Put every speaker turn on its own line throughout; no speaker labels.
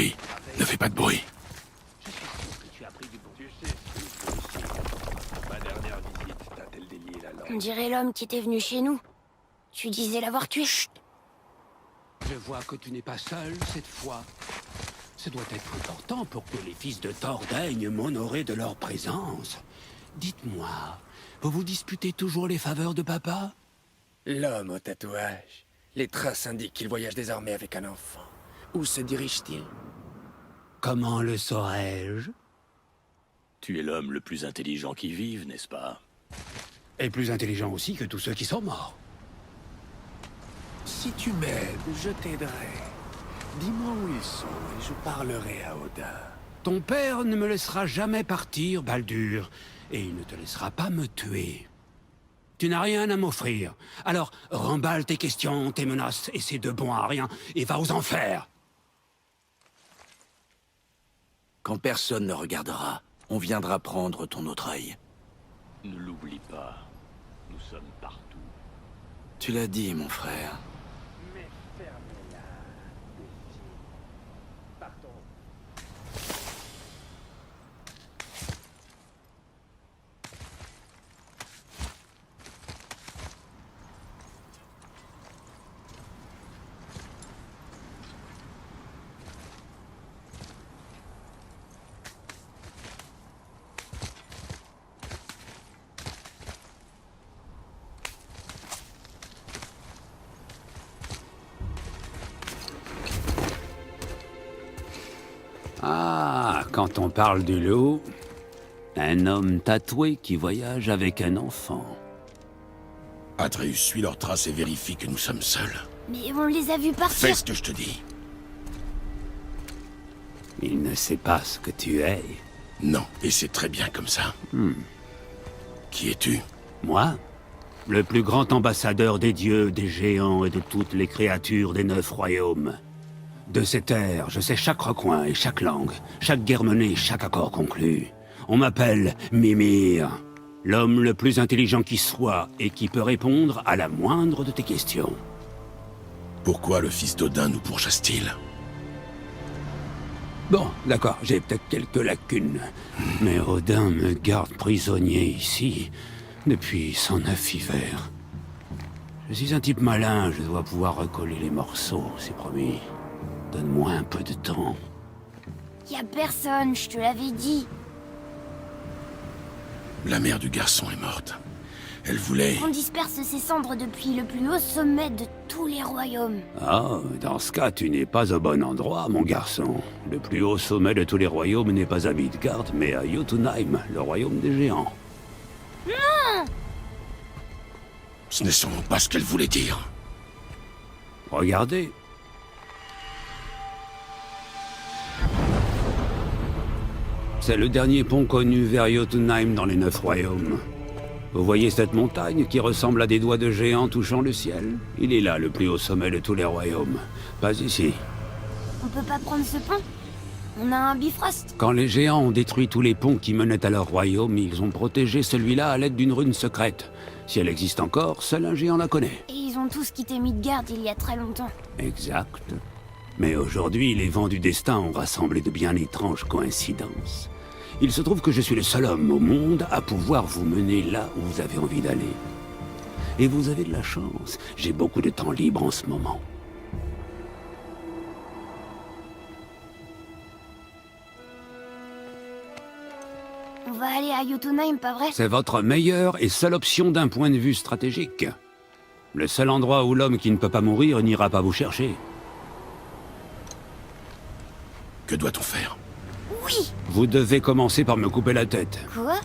bruit. Ne fais pas de bruit.
Ma dernière visite t'a-t-elle délié la langue?
On dirait l'homme qui était venu chez nous. Tu disais l'avoir tué. Chut.
Je vois que tu n'es pas seul cette fois. Ce doit être important pour que les fils de Thor daignent m'honorer de leur présence. Dites-moi, vous vous disputez toujours les faveurs de papa?
L'homme au tatouage. Les traces indiquent qu'il voyage désormais avec un enfant. Où se dirige-t-il?
Comment le saurais-je?
Tu es l'homme le plus intelligent qui vive, n'est-ce pas?
Et plus intelligent aussi que tous ceux qui sont morts.
Si tu m'aides, je t'aiderai. Dis-moi où ils sont et je parlerai à Odin.
Ton père ne me laissera jamais partir, Baldur, et il ne te laissera pas me tuer. Tu n'as rien à m'offrir. Alors, remballe tes questions, tes menaces et ces deux bons à rien, et va aux enfers.
Quand personne ne regardera, on viendra prendre ton autre œil.
Ne l'oublie pas. Nous sommes partout.
Tu l'as dit, mon frère.
Mais fermez-la. Partons.
Ah, quand on parle du loup, un homme tatoué qui voyage avec un enfant.
Atreus, suis leurs traces et vérifie que nous sommes seuls.
Mais on les a vus partir.
Fais ce que je te dis.
Il ne sait pas ce que tu es.
Non, et c'est très bien comme ça. Qui es-tu?
Moi? Le plus grand ambassadeur des dieux, des géants et de toutes les créatures des 9 royaumes. De cette ère, je sais chaque recoin et chaque langue, chaque guerre menée, chaque accord conclu. On m'appelle Mimir, l'homme le plus intelligent qui soit et qui peut répondre à la moindre de tes questions.
Pourquoi le fils d'Odin nous pourchasse-t-il?
Bon, d'accord, j'ai peut-être quelques lacunes, mais Odin me garde prisonnier ici depuis 109 hivers. Je suis un type malin, je dois pouvoir recoller les morceaux, c'est promis. Donne-moi un peu de temps.
Y a personne, je te l'avais dit.
La mère du garçon est morte. Elle voulait...
On disperse ses cendres depuis le plus haut sommet de tous les royaumes.
Ah, dans ce cas, tu n'es pas au bon endroit, mon garçon. Le plus haut sommet de tous les royaumes n'est pas à Midgard, mais à Jotunheim, le royaume des géants.
Ce n'est sûrement pas ce qu'elle voulait dire.
Regardez. C'est le dernier pont connu vers Jotunheim dans les 9 royaumes. Vous voyez cette montagne qui ressemble à des doigts de géant touchant le ciel? Il est là, le plus haut sommet de tous les royaumes. Pas ici.
On peut pas prendre ce pont? On a un Bifrost.
Quand les géants ont détruit tous les ponts qui menaient à leur royaume, ils ont protégé celui-là à l'aide d'une rune secrète. Si elle existe encore, seul un géant la connaît.
Et ils ont tous quitté Midgard il y a très longtemps.
Exact. Mais aujourd'hui, les vents du destin ont rassemblé de bien étranges coïncidences. Il se trouve que je suis le seul homme au monde à pouvoir vous mener là où vous avez envie d'aller. Et vous avez de la chance. J'ai beaucoup de temps libre en ce moment.
On va aller à Jotunheim, pas vrai?
C'est votre meilleure et seule option d'un point de vue stratégique. Le seul endroit où l'homme qui ne peut pas mourir n'ira pas vous chercher.
Que doit-on faire?
Oui!
Vous devez commencer par me couper la tête.
Quoi?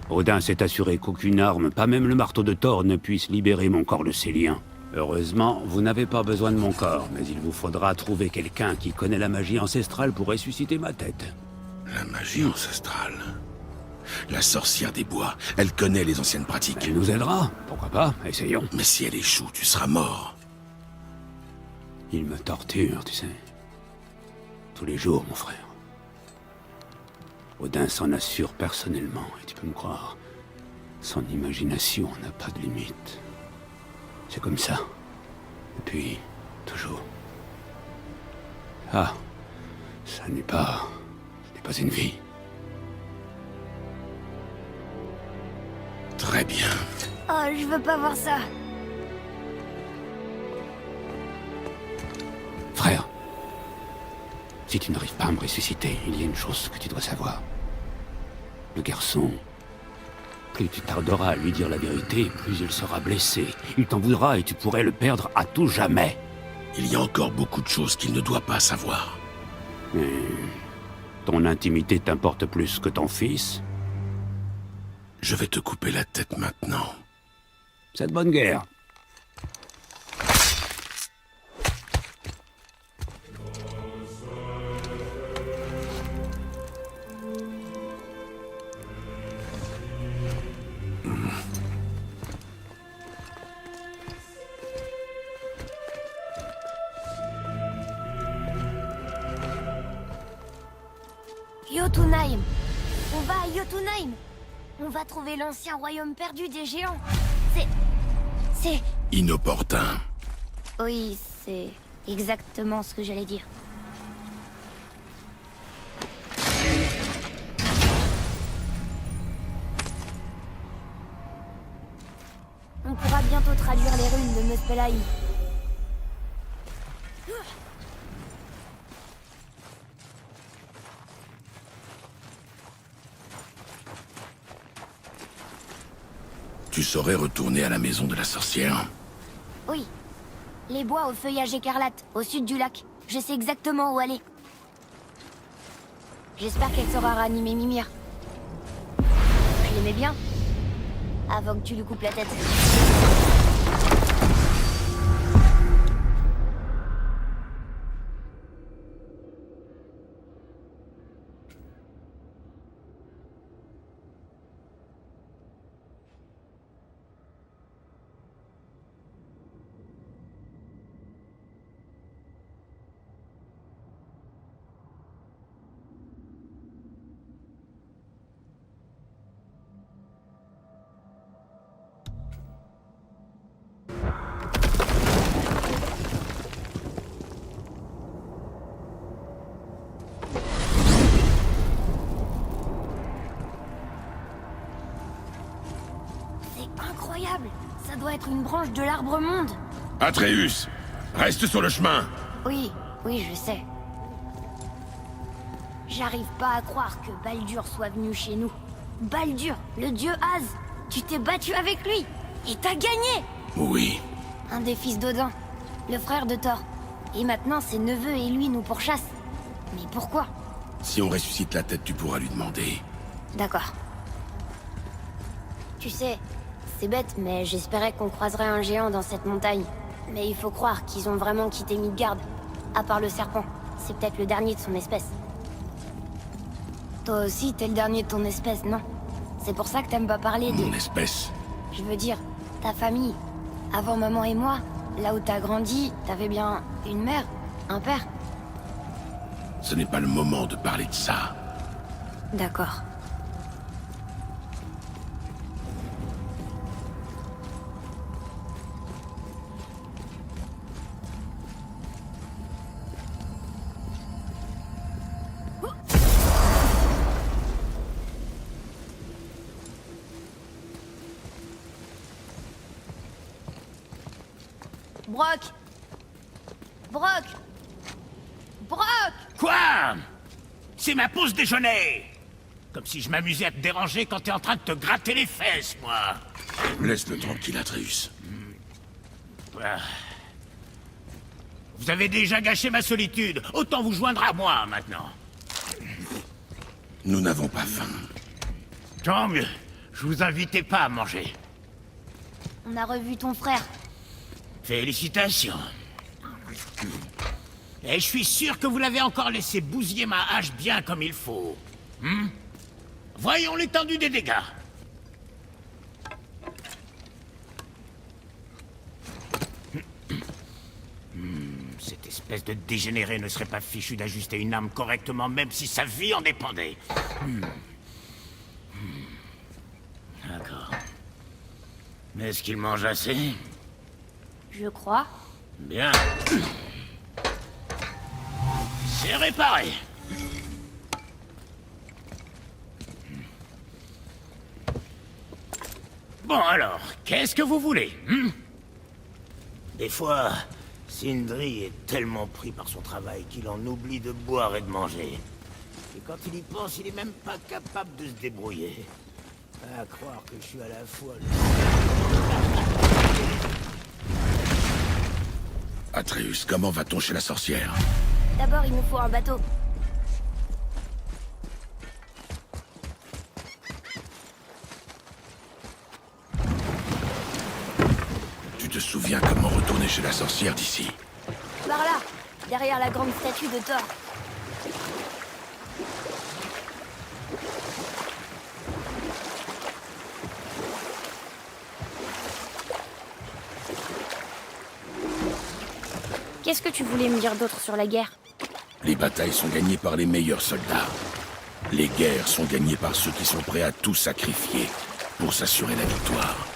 Odin s'est assuré qu'aucune arme, pas même le marteau de Thor, ne puisse libérer mon corps de ses liens. Heureusement, vous n'avez pas besoin de mon corps, mais il vous faudra trouver quelqu'un qui connaît la magie ancestrale pour ressusciter ma tête.
La magie ancestrale. La sorcière des bois. Elle connaît les anciennes pratiques.
Elle nous aidera, pourquoi pas, essayons.
Mais si elle échoue, tu seras mort.
Il me torture, tu sais. Tous les jours, mon frère. Odin s'en assure personnellement, et tu peux me croire, son imagination n'a pas de limite. C'est comme ça. Depuis toujours. Ah, Ça n'est pas une vie.
Très bien.
Oh, je veux pas voir ça.
Frère, si tu n'arrives pas à me ressusciter, il y a une chose que tu dois savoir. Le garçon, plus tu tarderas à lui dire la vérité, plus il sera blessé. Il t'en voudra et tu pourrais le perdre à tout jamais.
Il y a encore beaucoup de choses qu'il ne doit pas savoir.
Mais ton intimité t'importe plus que ton fils?
Je vais te couper la tête maintenant.
C'est de bonne guerre.
Jotunheim. On va à Jotunheim. On va trouver l'ancien royaume perdu des géants. C'est...
Inopportun.
Oui, c'est exactement ce que j'allais dire. On pourra bientôt traduire les runes de Muspelheim.
Tu saurais retourner à la maison de la sorcière?
Oui. Les bois au feuillage écarlate, au sud du lac. Je sais exactement où aller. J'espère qu'elle saura ranimer Mimir. Je l'aimais bien. Avant que tu lui coupes la tête. Incroyable! Ça doit être une branche de l'arbre monde!
Atreus, reste sur le chemin.
Oui, je sais. J'arrive pas à croire que Baldur soit venu chez nous. Baldur, le dieu Az! Tu t'es battu avec lui! Et t'as gagné!
Oui.
Un des fils d'Odin, le frère de Thor. Et maintenant ses neveux et lui nous pourchassent. Mais pourquoi?
Si on ressuscite la tête, tu pourras lui demander.
D'accord. Tu sais, c'est bête, mais j'espérais qu'on croiserait un géant dans cette montagne. Mais il faut croire qu'ils ont vraiment quitté Midgard. À part le serpent. C'est peut-être le dernier de son espèce. Toi aussi, t'es le dernier de ton espèce, non? C'est pour ça que t'aimes pas parler de...
Mon espèce.
Je veux dire, ta famille. Avant maman et moi, là où t'as grandi, t'avais bien une mère, un père.
Ce n'est pas le moment de parler de ça.
D'accord. Brock! Brock! Brock!
Quoi? C'est ma pause déjeuner! Comme si je m'amusais à te déranger quand t'es en train de te gratter les fesses, moi!
Laisse-le tranquille, Atreus.
Ah. Vous avez déjà gâché ma solitude, autant vous joindre à moi, maintenant.
Nous n'avons pas faim.
Tant mieux, je vous invitais pas à manger.
On a revu ton frère.
Félicitations. Et je suis sûr que vous l'avez encore laissé bousiller ma hache bien comme il faut. Voyons l'étendue des dégâts. Cette espèce de dégénéré ne serait pas fichu d'ajuster une arme correctement, même si sa vie en dépendait. D'accord. Mais est-ce qu'il mange assez?
Je crois.
Bien. C'est réparé. Bon alors, qu'est-ce que vous voulez Des fois, Sindri est tellement pris par son travail qu'il en oublie de boire et de manger. Et quand il y pense, il est même pas capable de se débrouiller. À croire que je suis à la fois
Atreus, comment va-t-on chez la sorcière?
D'abord, il nous faut un bateau.
Tu te souviens comment retourner chez la sorcière d'ici?
Par là, derrière la grande statue de Thor. Qu'est-ce que tu voulais me dire d'autre sur la guerre?
Les batailles sont gagnées par les meilleurs soldats. Les guerres sont gagnées par ceux qui sont prêts à tout sacrifier pour s'assurer la victoire.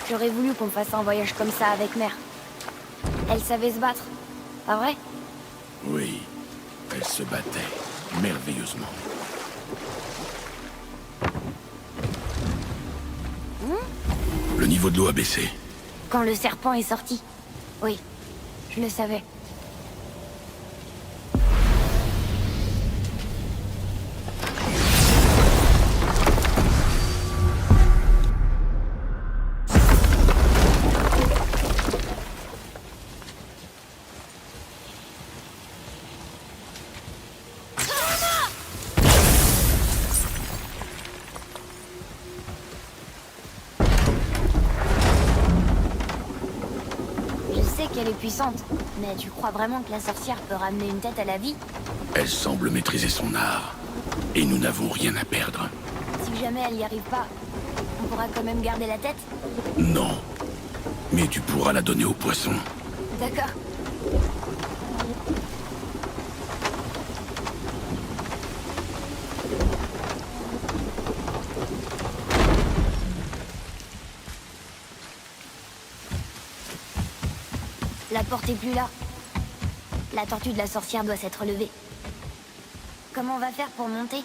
J'aurais voulu qu'on fasse un voyage comme ça avec Mère. Elle savait se battre, pas vrai?
Oui, elle se battait merveilleusement. Le niveau de l'eau a baissé.
Quand le serpent est sorti. Oui, je le savais. Elle est puissante, mais tu crois vraiment que la sorcière peut ramener une tête à la vie?
Elle semble maîtriser son art. Et nous n'avons rien à perdre.
Si jamais elle n'y arrive pas, on pourra quand même garder la tête?
Non. Mais tu pourras la donner aux poissons.
D'accord. La porte est plus là. La tortue de la sorcière doit s'être levée. Comment on va faire pour monter?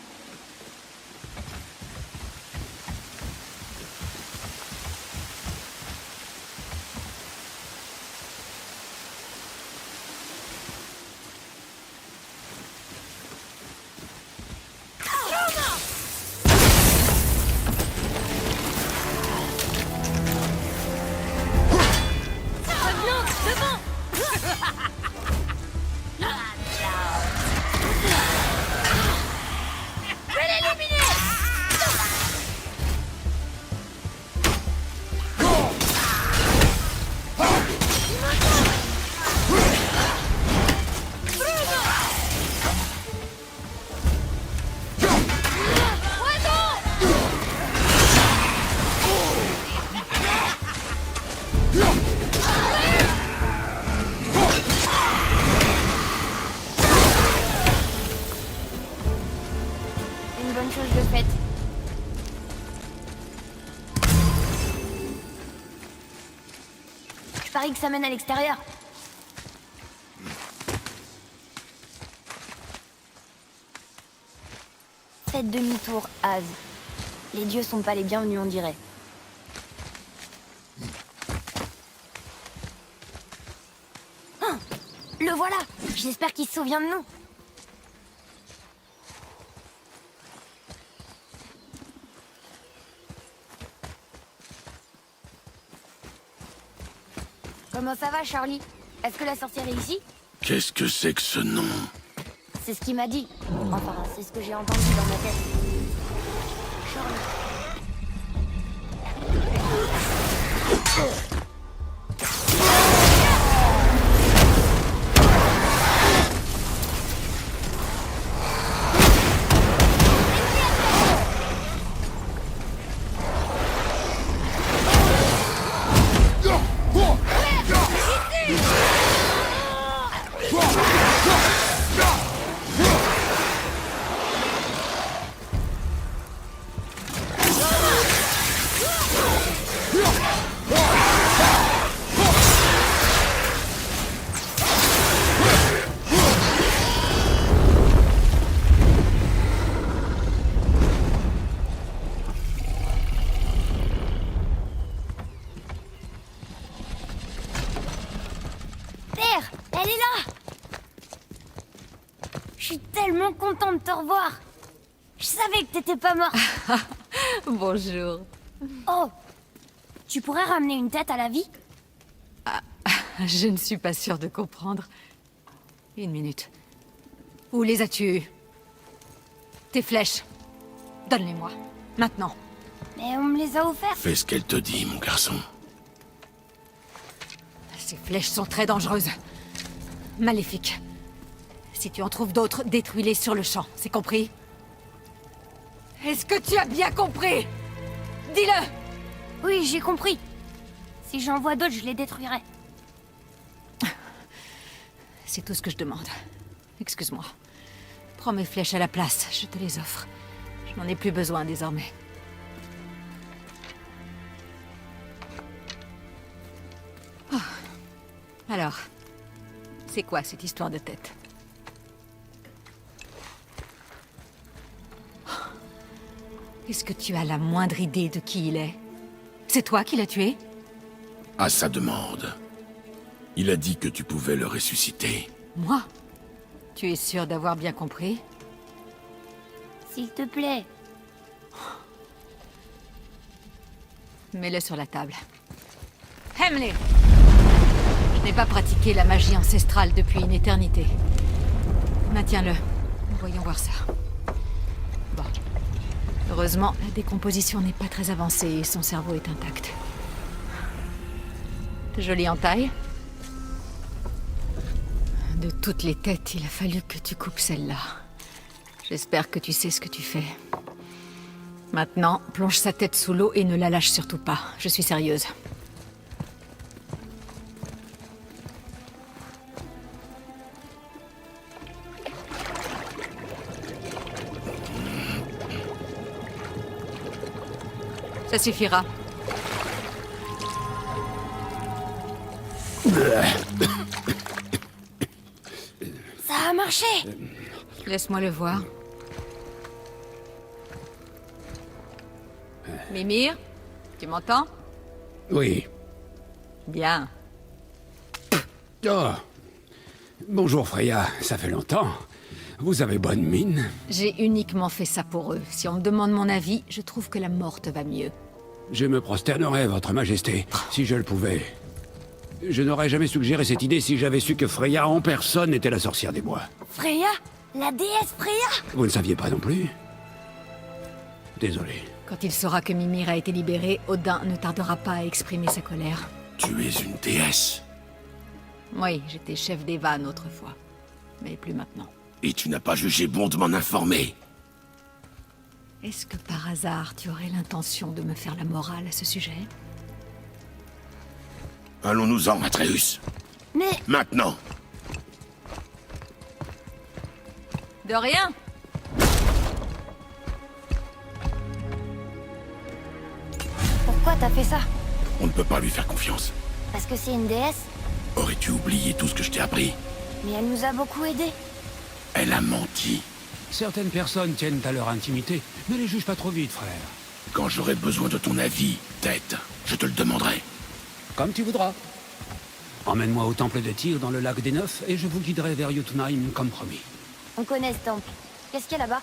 Je parie que ça mène à l'extérieur. Faites demi-tour, Az. Les dieux sont pas les bienvenus, on dirait. Oh, le voilà! J'espère qu'il se souvient de nous. Comment ça va, Charlie? Est-ce que la sorcière est ici?
Qu'est-ce que c'est que ce nom?
C'est ce qu'il m'a dit. Enfin, c'est ce que j'ai entendu dans ma tête. Charlie. Père, elle est là! Je suis tellement content de te revoir. Je savais que t'étais pas mort.
Bonjour.
Oh, tu pourrais ramener une tête à la vie?
Je ne suis pas sûre de comprendre. Une minute. Où les as-tu eues? Tes flèches. Donne-les-moi. Maintenant.
Mais on me les a offertes.
Fais ce qu'elle te dit, mon garçon.
Ces flèches sont très dangereuses. Maléfiques. Si tu en trouves d'autres, détruis-les sur le champ. C'est compris? Est-ce que tu as bien compris? Dis-le!
Oui, j'ai compris. Si j'en vois d'autres, je les détruirai.
C'est tout ce que je demande. Excuse-moi. Prends mes flèches à la place, je te les offre. Je n'en ai plus besoin désormais. Oh. Alors, c'est quoi cette histoire de tête? Est-ce que tu as la moindre idée de qui il est? C'est toi qui l'as tué?
À sa demande. Il a dit que tu pouvais le ressusciter.
Moi? Tu es sûr d'avoir bien compris?
S'il te plaît.
Mets-le sur la table. Hemley! Je n'ai pas pratiqué la magie ancestrale depuis une éternité. Maintiens-le. Voyons voir ça. Bon. Heureusement, la décomposition n'est pas très avancée et son cerveau est intact. Jolie entaille. De toutes les têtes, il a fallu que tu coupes celle-là. J'espère que tu sais ce que tu fais. Maintenant, plonge sa tête sous l'eau et ne la lâche surtout pas. Je suis sérieuse. Ça suffira.
Ça a marché!
Laisse-moi le voir. Mimir, tu m'entends?
Oui.
Bien.
Oh. Bonjour Freya, ça fait longtemps. Vous avez bonne mine.
J'ai uniquement fait ça pour eux. Si on me demande mon avis, je trouve que la mort te va mieux.
Je me prosternerais, votre majesté, si je le pouvais. Je n'aurais jamais suggéré cette idée si j'avais su que Freya en personne était la sorcière des bois.
Freya? La déesse Freya?
Vous ne saviez pas non plus? Désolé.
Quand il saura que Mimir a été libéré, Odin ne tardera pas à exprimer sa colère.
Tu es une déesse.
Oui, j'étais chef des vannes autrefois. Mais plus maintenant.
Et tu n'as pas jugé bon de m'en informer.
Est-ce que par hasard, tu aurais l'intention de me faire la morale à ce sujet?
Allons-nous-en, Atreus.
Mais
Maintenant.
De rien.
pourquoi t'as fait ça?
On ne peut pas lui faire confiance.
Parce que c'est une déesse?
Aurais-tu oublié tout ce que je t'ai appris?
Mais elle nous a beaucoup aidés.
Elle a menti.
Certaines personnes tiennent à leur intimité. Ne les juge pas trop vite, frère.
Quand j'aurai besoin de ton avis, Tête, je te le demanderai.
Comme tu voudras. Emmène-moi au temple de Tyr dans le lac des Neufs et je vous guiderai vers Jotunheim comme promis.
On connaît ce temple. Qu'est-ce qu'il y a là-bas?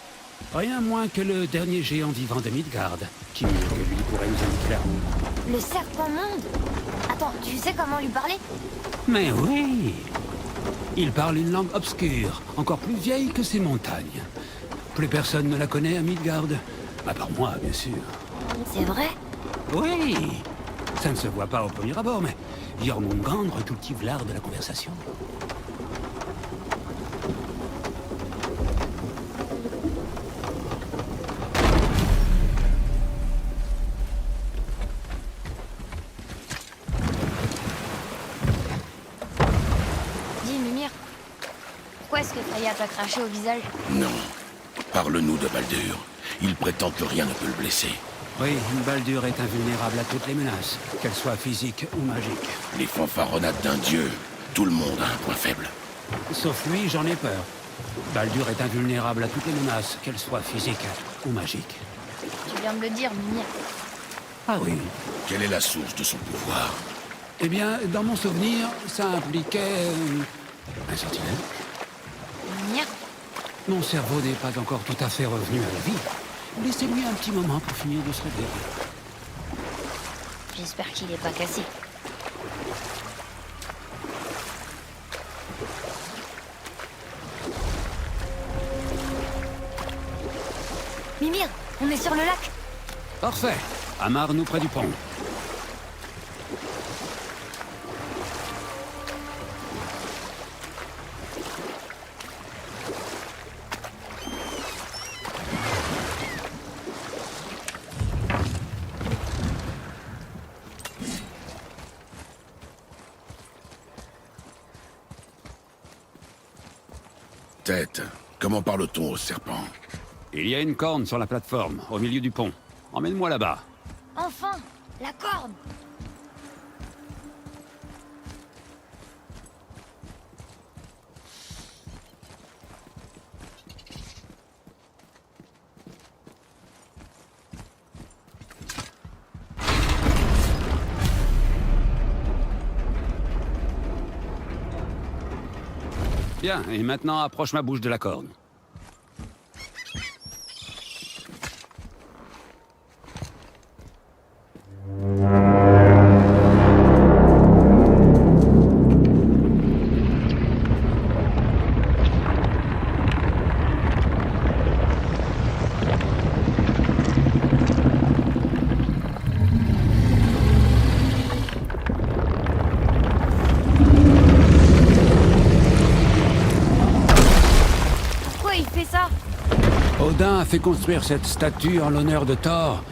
Rien moins que le dernier géant vivant de Midgard. Qui mieux que lui pourrait nous indiquer la route?
Le serpent monde? Attends, tu sais comment lui parler?
Mais oui! Il parle une langue obscure, encore plus vieille que ces montagnes. Plus personne ne la connaît à Midgard. À part moi, bien sûr.
C'est vrai?
Oui! Ça ne se voit pas au premier abord, mais Jormungandr cultive l'art de la conversation.
Dis, Mimir, pourquoi est-ce que Freya t'a craché au visage?
Non. Parle-nous de Baldur. Il prétend que rien ne peut le blesser.
Oui, Baldur est invulnérable à toutes les menaces, qu'elles soient physiques ou magiques.
Les fanfaronnades d'un dieu. Tout le monde a un point faible.
Sauf lui, j'en ai peur. Baldur est invulnérable à toutes les menaces, qu'elles soient physiques ou magiques.
Tu viens de le dire, Mimir.
Ah oui.
Quelle est la source de son pouvoir?
Eh bien, dans mon souvenir, ça impliquait... un sortilège.
Mimir?
Mon cerveau n'est pas encore tout à fait revenu à la vie. Laissez-lui un petit moment pour finir de se réveiller.
J'espère qu'il est pas cassé. Mimir, on est sur le lac.
Parfait. Amarre-nous près du pont.
Tête, comment parle-t-on au serpent?
Il y a une corne sur la plateforme, au milieu du pont. Emmène-moi là-bas.
Enfin, la corne.
Bien, et maintenant approche ma bouche de la corne. Odin a fait construire cette statue en l'honneur de Thor,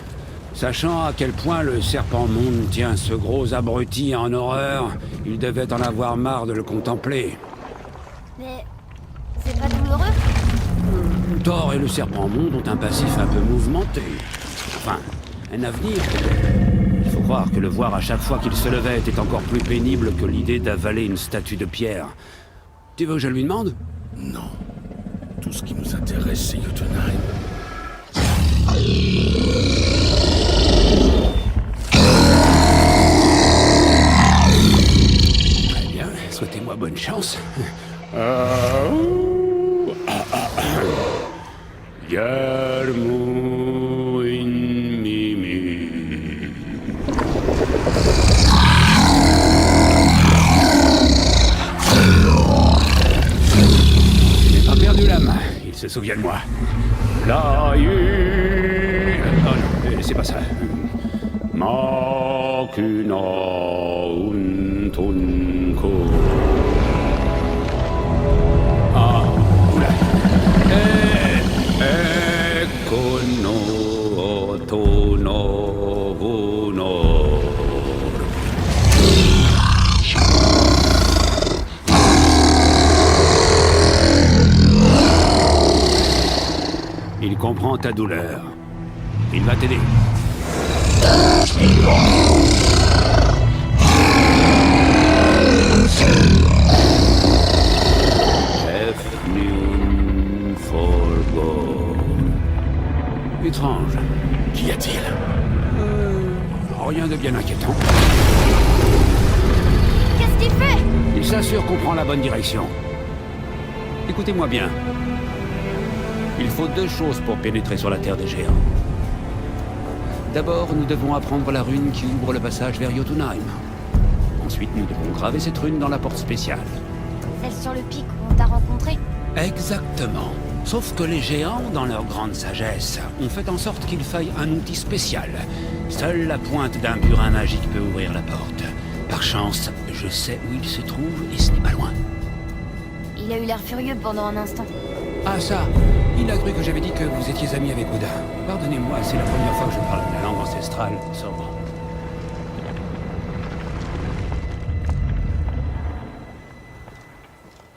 sachant à quel point le serpent monde tient ce gros abruti en horreur. Il devait en avoir marre de le contempler.
Mais c'est pas douloureux?
Thor et le serpent monde ont un passif un peu mouvementé. Enfin, un avenir. Il faut croire que le voir à chaque fois qu'il se levait était encore plus pénible que l'idée d'avaler une statue de pierre. Tu veux que je lui demande?
Non. Tout ce qui nous intéresse, c'est Jotunheim.
Très bien, souhaitez-moi bonne chance. Il se souvient de moi. Oh non, c'est pas ça. Makuna untunko. Ah, oula. Ekono tono vuno. Il comprend ta douleur. Il va t'aider. Étrange.
Qu'y a-t-il?
Rien de bien inquiétant.
Qu'est-ce qu'il fait?
Il s'assure qu'on prend la bonne direction. Écoutez-moi bien. Il faut 2 choses pour pénétrer sur la Terre des Géants. D'abord, nous devons apprendre la rune qui ouvre le passage vers Jotunheim. Ensuite, nous devons graver cette rune dans la porte spéciale.
Celle sur le pic où on t'a rencontré?
Exactement. Sauf que les géants, dans leur grande sagesse, ont fait en sorte qu'il faille un outil spécial. Seule la pointe d'un burin magique peut ouvrir la porte. Par chance, je sais où il se trouve et ce n'est pas loin.
Il a eu l'air furieux pendant un instant.
Ah ça, il a cru que j'avais dit que vous étiez amis avec Odin. Pardonnez-moi, c'est la première fois que je parle la langue ancestrale. Sobre.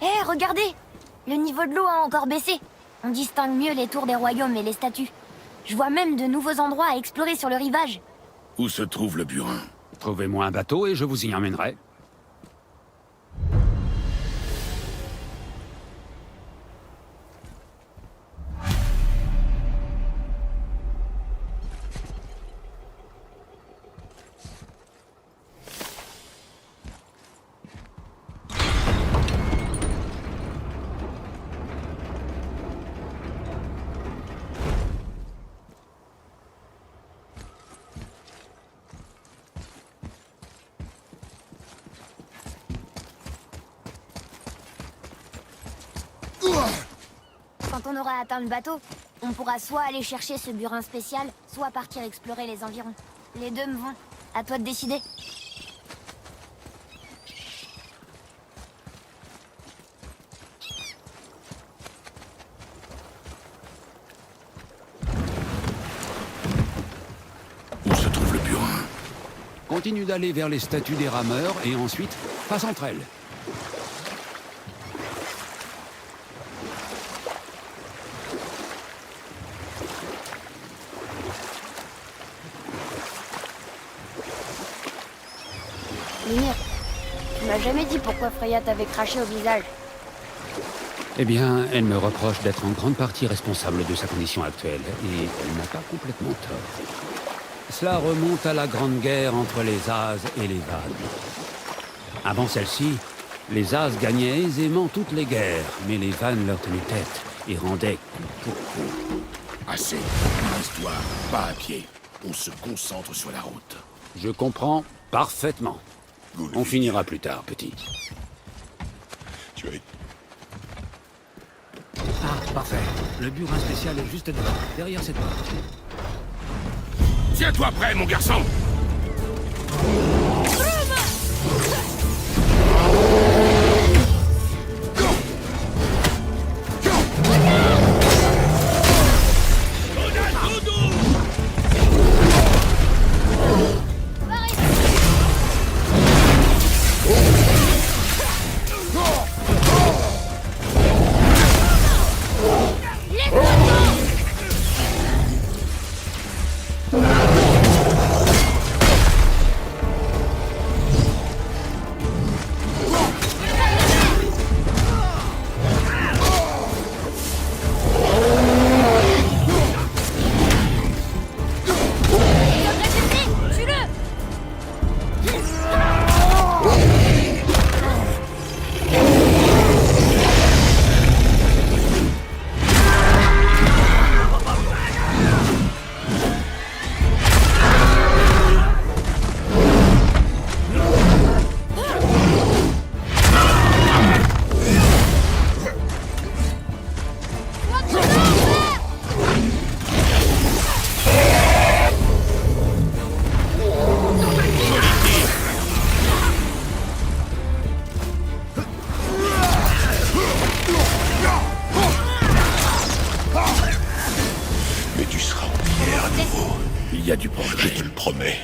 Hé, regardez! Le niveau de l'eau a encore baissé. On distingue mieux les tours des royaumes et les statues. Je vois même de nouveaux endroits à explorer sur le rivage.
Où se trouve le burin?
Trouvez-moi un bateau et je vous y emmènerai.
Quand on aura atteint le bateau, on pourra soit aller chercher ce burin spécial, soit partir explorer les environs. Les deux me vont. À toi de décider.
Où se trouve le burin?
Continue d'aller vers les statues des rameurs et ensuite, passe entre elles.
Mimir, tu m'as jamais dit pourquoi Freya t'avait craché au visage.
Eh bien, elle me reproche d'être en grande partie responsable de sa condition actuelle, et elle n'a pas complètement tort. Cela remonte à la grande guerre entre les As et les Vannes. Avant celle-ci, les As gagnaient aisément toutes les guerres, mais les Vannes leur tenaient tête et rendaient coup pour coup.
Assez. Une histoire, pas à pied. On se concentre sur la route.
Je comprends parfaitement. On finira plus tard, petit.
Tu es...
Ah, parfait. Le burin spécial est juste devant, derrière cette porte.
Tiens-toi prêt, mon garçon! Il y a du progrès.
Je te le promets.